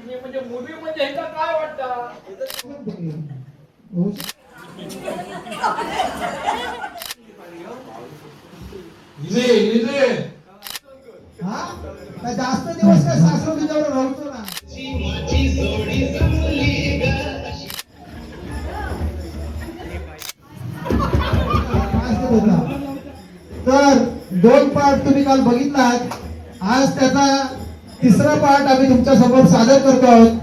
माहित नाही म्हणजे मूवी म्हणजे ह्याचा काय वाटतं हा काय जास्त दिवस काय सासवडी जवळ राहतो ना तर 2 पार्ट तुम्ही काल बघितलात आज त्याचा तिसरा पार्ट आम्ही तुमच्या समोर सादर करतो आहोत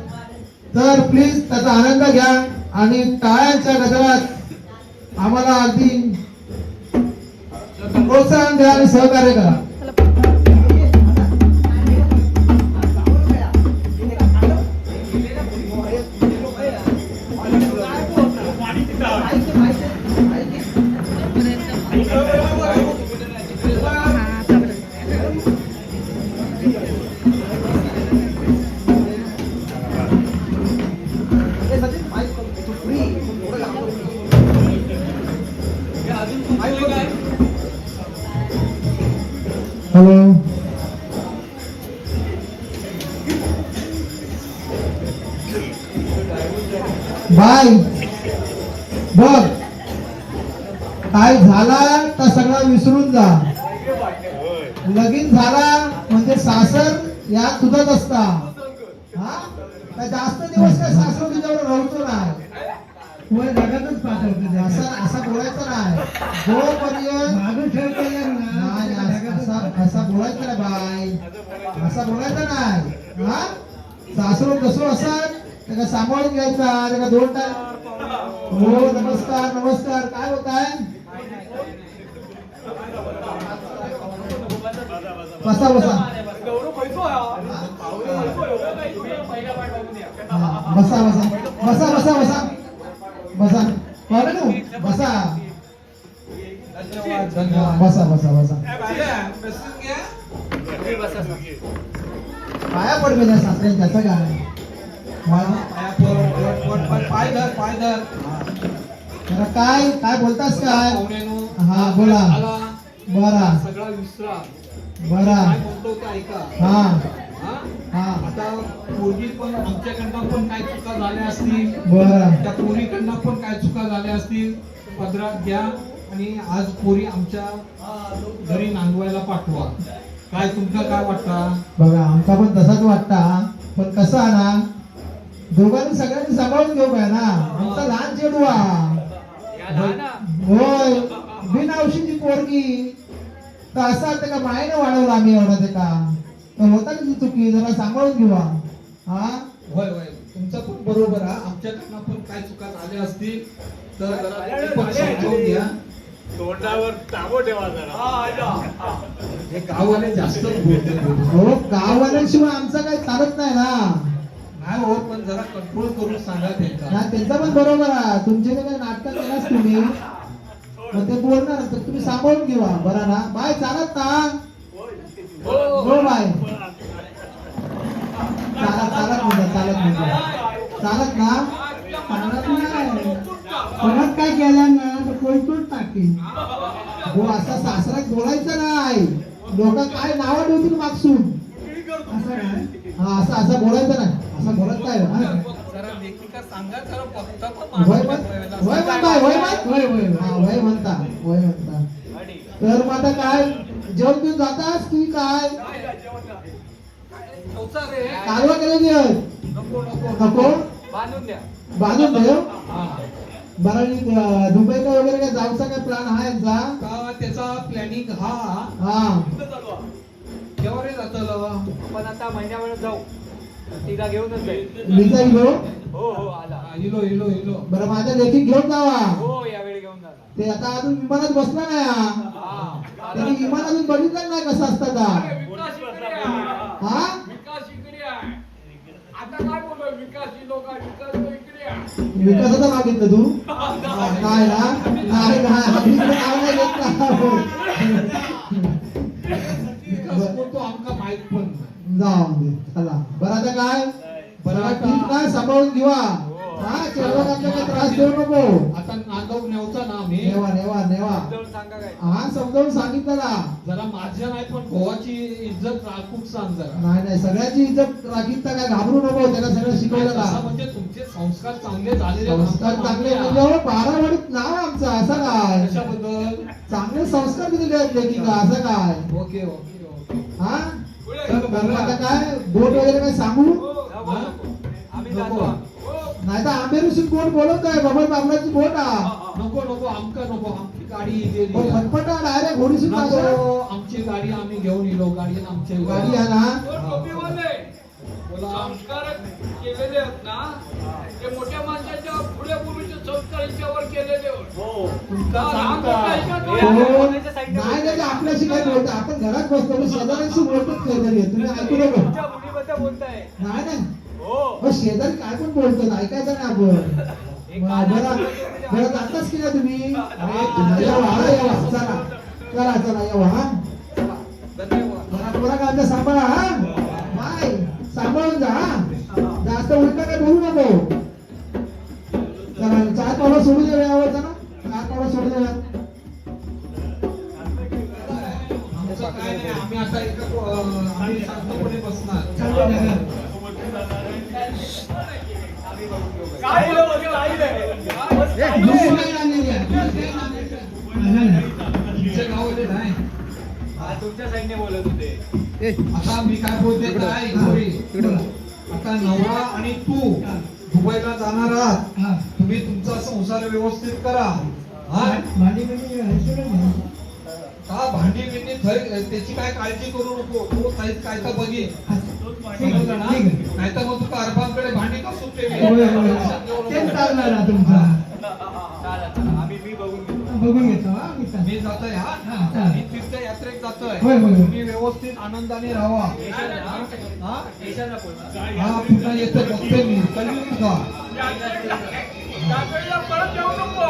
तर प्लीज त्याचा आनंद घ्या आणि टाळ्यांच्या गजरात आम्हाला अगदी प्रोत्साहन द्या आणि सहकार्य करा हॅलो बाय बघ काय झाला तर सगळं विसरून जा लगीन झाला म्हणजे सासर या तुझंच असता हा काय जास्त दिवस काय सासर तुझ्यावर राहतो नाही होय जगातच पाठवतो असा बोलायचं नाही जोपर्यंत मागं ठेवता असा बोलायचं ना बाय असा बोलायचं नाही हा सासरू कसं असत त्याला सांभाळून घ्यायचा त्याला 2 टाइम हो नमस्कार नमस्कार काय होत आहे बसा बसा बसा बसा बसा बसा बसा बसा बसा बसा बसा बसा पाया पडवे ना सासऱ्या त्याचं काय काय काय बोलतास काय हा बोला बरा सगळा विसरा बरा काय म्हणतो ते ऐका हा हा आता पोरी पण आमच्याकडनं पण काय चुका झाल्या असतील बरं त्या पोरीकडनं पण काय चुका झाल्या असतील पदरात घ्या आणि आज पोरी आमच्या घरी नांदवायला पाठवा काय तुमचं काय वाटतं बघा आमचा पण तसाच वाटता पण कसं आहे ना दोघांनी सगळ्यांनी सांभाळून घेऊ काय ना आमचा लहान चेडूआ होय बिनऔषधी पोरगी तर असं ते का मायने वाढवलं आम्ही एवढं ते का तर होता की चुकी जरा सांभाळून घेऊया हा होय होय तुमचं पण बरोबर आहे आमच्याकडनं पण काय चुका झाल्या असतील तर पण समजावून घ्या तोंडावर टाबो ठेवा जरा हे गाववाले जास्त बोलते हो गाववाल्यांशिवाय आमचं काही चालत नाही ना नाही हो पण जरा कंट्रोल करून सांगा त्यांना ना त्यांचं पण बरोबर आहे तुमचे काही नाटक केलाच तुम्ही मग ते बोलणार तर तुम्ही सांभाळून घेवा बरा ना बाय चालत ना हो बाय चालत चालत ना चालत नाही परत काय केलं ना तर कोणतोच टाकेल हो असा सासऱ्यात बोलायचं नाही लोक काय नावं ठेवतील मागसून असं काय हा असं बोलायचं नाही असं बोलत काय जरा लेखिका सांगा जरा फक्त वय म्हणता तर मग आता काय जेवण घेऊन जातास की काय कालवा केलेली आहे नको बांधून ठेव बरं दुबईला वगैरे काय जायचा काय प्लॅन आहे यांचा त्याचा प्लॅनिंग हा केव्हा रे जातं पण आता महिन्यावर जाऊ तिला घेऊनच जाईल विजा इलो हो हो आला इलो बरं माझ्या लेखी घेऊन जावा हो यावेळी घेऊन जाणार ते आता अजून विमानात बसला नाही हा त्यांनी विमान अजून बघितलं नाही कसं असतं का हा आता काय बोलतोय विकासी लोक विकासाचं नाव घेतलं तू काय ना नाही नाव नाही बोलतो आमका माहित पण जाऊ दे चला बरं आता काय बरं ठीक काय सांभाळून घेवा हा चेडवरांना काही त्रास देऊ नको. आता नांदव नेवचा ना आम्ही नेवा नेवा नेवा. जाऊन सांगा काय हा समजावून सांगितलं ना. जरा माझ्या नाही पण गोवाची इज्जत राखून सांग जरा. नाही नाही सगळ्याची इज्जत राखीत तर काय घाबरू नको. त्याला सगळं शिकवलं असं ना. म्हणजे तुमचे संस्कार चांगले झालेले संस्कार चांगले म्हणजे हो, बारावाडीत नाव आहे आमचं. असं काय कशाबद्दल? चांगले संस्कार दिलेले आहेत लेकीला. असं काय ओके ओके ओके. हा तर बरं, आता काय बोट वगैरे काय सांगू. नको, नको. आम्ही जातो नाही तर आंबेरुसून कोण बोलवत आहे बाबा बाबलाची बोट हा. नको नको आमका नको आमची गाडी इलेली हो, आहे. फटफटा डायरेक्ट घोडीसून नको, जायचं. आमची गाडी आम्ही घेऊन येलो गाडी आमची गाडी आहे ना. बोला. संस्कार केलेले आहेत ना ते मोठ्या माणसाच्या पुढे पूर्वीचे संस्कार यांच्यावर केलेले होते. तुमका लहान सांगता. मोठं ऐकत हे नाही. आहे. नाही नाही आपल्याशी काय बोलतो. आपण घरात बसतो पण शेजाऱ्यांशी बोलतोच काहीतरी. तुम्ही ऐकू नको. तुमच्या मुलीबद्दल बोलताय नाही नाही हो हो, शेजारी काय पण बोलतो ऐकायचं नाही आपण. बरं जाताच की नाही तुम्ही. येवा हा, येवा चला चला चला येवा हा. धन्यवाद. जरा थोडा कांदा सांभाळा हा. बाय सांभाळून जा हा. जास्त उलटा काय बोलू नको. चला चार पावलं सोडू दे यावर. चला चार पावलं सोडू दे. आमचं काय नाही आम्ही आता आम्ही शांतपणे बसणार. दुसरी काही आणलेली आहे. दुसरी काही आणलेली आहे. तुमच्या गावाले नाही. तुमच्या साईडने बोलत होते आता मी काय बोलते काय गोरी? आता नवरा आणि तू दुबईला जाणार आहात. हा. तुम्ही तुमचा संसार व्यवस्थित करा. हा भांडी बिंडी हलसुलं नाही. का भांडी बिंडी त्याची काय काळजी करू नको. तो काय तर बघी समजलं ना. नाही तर मग तू कारभांकडे भांडी कसून होय, होय. तेच चालणार ना तुमचा. चला चला आम्ही मी बघून घेतो बघून घेतो हा मी चालेल. मी जातोय हा, हा चालेल. मी तीर्थयात्रेत जातोय. होय, होय, होय. तुम्ही व्यवस्थित आनंदाने राहा. हा येशाल ना पण हा पुन्हा येतो बघते मी कळली का. यात्रेला परत येऊ नको.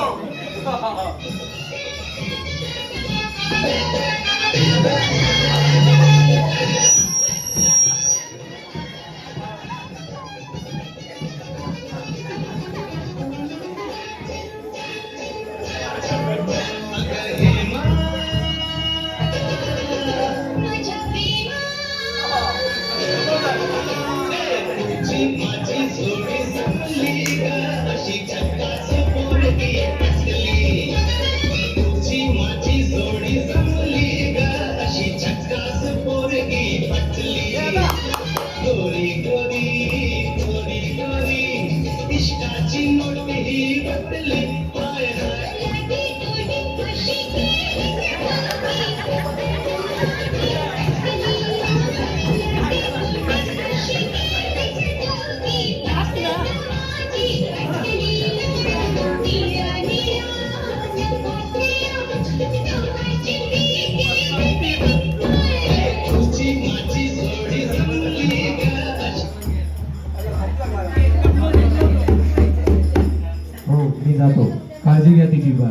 हो मी जातो. काळजी घ्या तिची बा.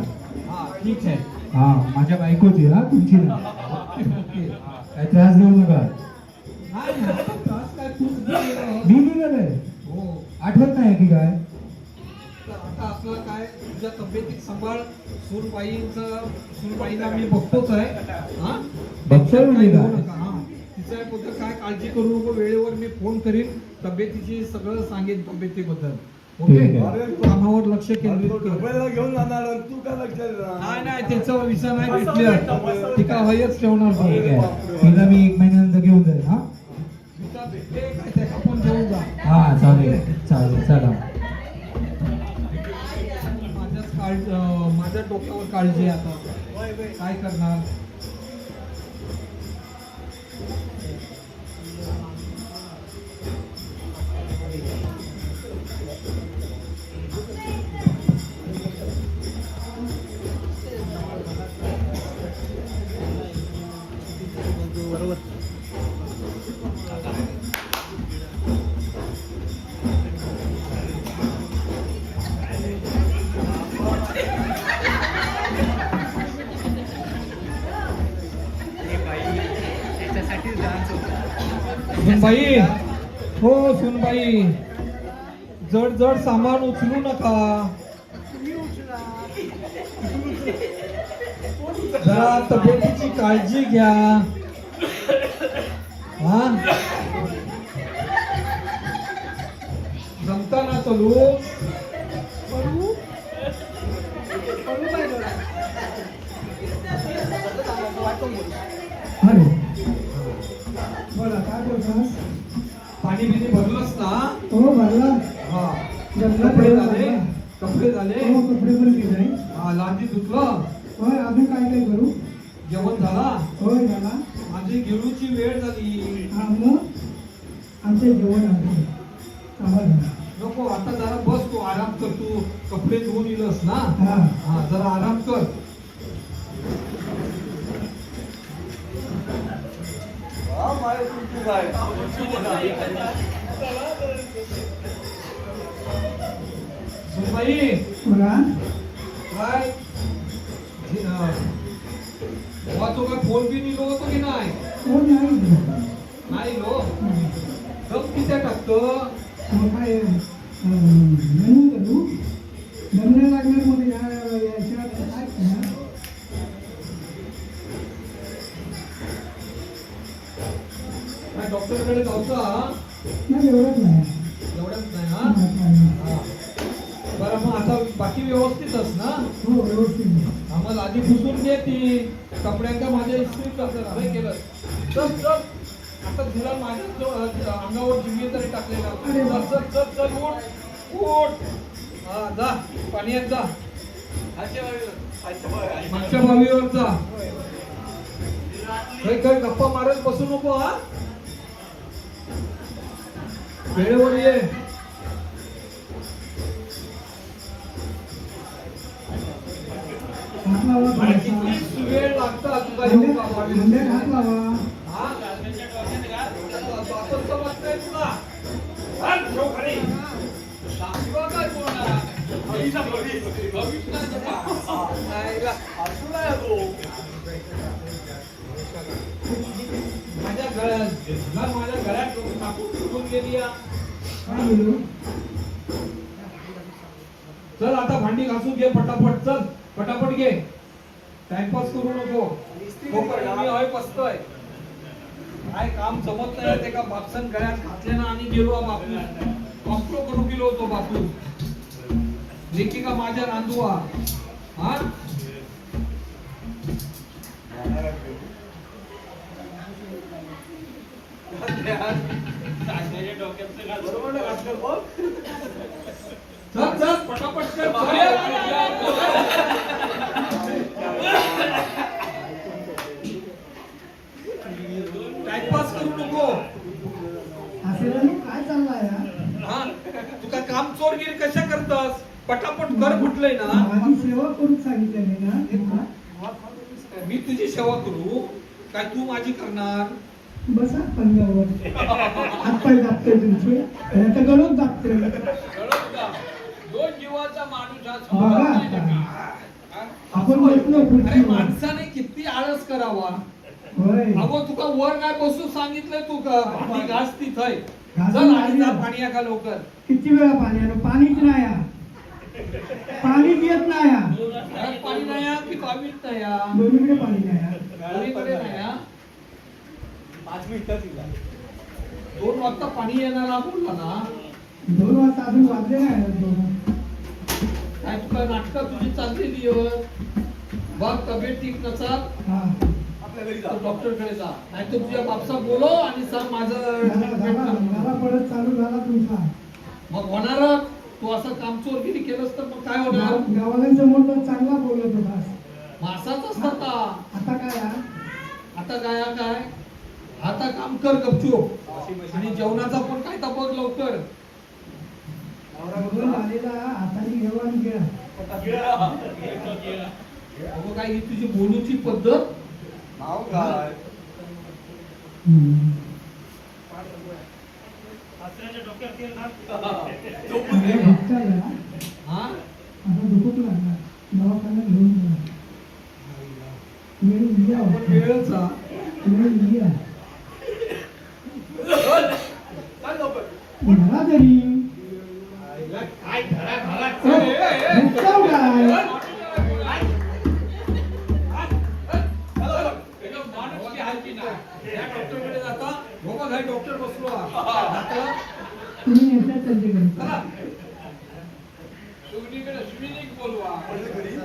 हा ठीक आहे. हा माझ्या बायकोची हा तुमची नाही. काय त्रास घेऊ नका. नाही, आता त्रास काय तूच घे. मी लिहिलेलं आहे. हो आठवत नाही की काय. तर आता आपलं काय तुझ्या तब्येतीत सांभाळ. सूनबाईला मी बघतोच आहे. हा बघतोय म्हणजे काय काय? घेऊ नका. हा तिच्याबद्दल काय काळजी करू नको. वेळेवर मी फोन करीन. तब्येतीची सगळं सांगेन तब्येतीबद्दल. ओके ठीक आहे. कामावर लक्ष केंद्रित कर. घेऊन जाणार आणि तू काय लक्ष देणार? नाही नाही त्याचा विषय नाही भेटले. ती काय हयच ठेवणार ठीक नाही. आहे. तिला मी 1 महिन्यानंतर घेऊन जाईल हा. तिचा भेटते काय ते आपण घेऊन जा. हा चालेल चालेल चला. माझ्या डोक्यावर काळजी आहे आता. काय करणार. सुनबाई हो सुनबाई जड जड सामान उचलू नका. जरा तब्येतीची काळजी घ्या. हा जमताना चलू. अरे बोला काय बोलतास? पाणी बिणी भरलंच ना? हो भरला. हा जमला कपडे तेवढा झाले. भरला. कपडे झाले. हो कपडे पण केले. हा लांजी धुतलं. होय अजून काय काय करू? जेवण झाला. होय झाला. माझी गिळूची वेळ झाली. हा मग आमचे जेवण आहे आम्हाला. नको आता जरा बस तू आराम कर. तू कपडे धुवून येलस ना? हा हा जरा आराम कर. हा माय तुमची काय सुनबाई बोला. काय तो काय फोन बी निलो होतो की नाही? हो नाही. नाही लो. कप किती टाकतं? मग काय मेनू करू? जमण्या लागणार मध्ये याच्या काय करणार? काय डॉक्टरकडे जाऊचा? नाही एवढंच नाही. एवढ्याच नाही ना? नाही. हा. बरं मग आता बाकी व्यवस्थितच ना? हो व्यवस्थित. आम्हाला आधी पुसून घे ती कपड्यांका माझ्या इस्त्री करतात नाही केलं. चल चल आता तुला माझ्या अंगावर जिम्मेदारी टाकलेला. चल चल चल चल उठ उठ. हा जा पाण्यात जा. मागच्या बावीवर जा. काही काही गप्पा मारत बसू नको. हा वेळेवर ये. हात लावा थोडासा. किती वेळ लागता तुला अंड्यात हात लावा. आपण समजतंय तुला. चल, ठेव खाली. शिवा काय बोलणार? माझ्या घरात टाकून ठेवून गेली या. काय बोलू? चल आता भांडी घासून घे पटापट. चल पटापट घे. टाइमपास करू नको. मी हय पसतोय. काय काम जमत नाही ते का बापसन गळ्यात घातले ना आणि गेलो बापू. कॉम्प्रो करू गेलो होतो बापू. लेखिका माझ्या रांधुआ. हा चल चल पटापट कर. टाइमपास करू नको. असेल काय चाललाय हा? हा तू काय काम चोरगिरी कशा करतास? पटापट कर म्हटलंय ना. माझी सेवा करून सांगितलेली ना. मी तुझी सेवा करू काय तू माझी करणार? बसा पंजावर हातपाय दाबतोय तुमचे. आता गळून दाबतोय. दोन जीवाचा माणूस हा बघा समजत नाही आता. का? आपण बसलो अरे खुर्चीवर. माणसाने किती आळस करावा. होय. अगो तुका वर नाही बसू सांगितलंय. तू का भांडी घास तिथय. घासून चल आणि जा आली. पाणी या का लवकर. किती वेळा पाणी आलं? पाणीच नाही हा. पाणीच येत नाही हा. घरात पाणी नाही या की बावीत नाही या? दोन्हीकडे पाणी नाही हा. दोन्हीकडे नाही या. 5 मिनिटात येईल. 2 वाजता पाणी येणार बोलला ना. 2 वाजता अजून वाजले नाही. 2 काय तुका नाटकं तुझी चाललेली बघ. तब्येत ठीक नसाल हा. आपल्या घरी जा. तर डॉक्टरकडे जा. नाही तर तुझ्या बापसा बोलो आणि सांग माझं ट्रीटमेंट कर म्हणून. मला परत चालू झाला तुमचा. मग होणार. तू असं कामचोरगिरी केलंस तर मग काय होणार? गावाल्यांसमोर तर चांगला बोलत होतास. मग असाच असतात का? आता काय हा? आता काय हा काय? आता काम कर गपचूप. आणि जेवणाचा पण काय तर बघ लवकर. बरोबर आलेला हाताने घेऊ आणि घ्या. अगं काय ही तुझी बोलूची पद्धत? नाव काय? अरे भक्ताला हा आता दुखत लागला. दवाखान्यात घेऊन जा. वेळ या. आपण वेळचा. वेळ या. काय लवकर? मला तरी काय धडा घालात? हो. ए, ए, ए. मुक्काम काय? माणुसकी हालची नाही. या डॉक्टरकडे जाता हो बघ हा डॉक्टर बसलो हा. तुम्ही नेत्यात त्यांच्याकडे चला. सुगणीकडे स्विमिंग बोलवा पडलं घरी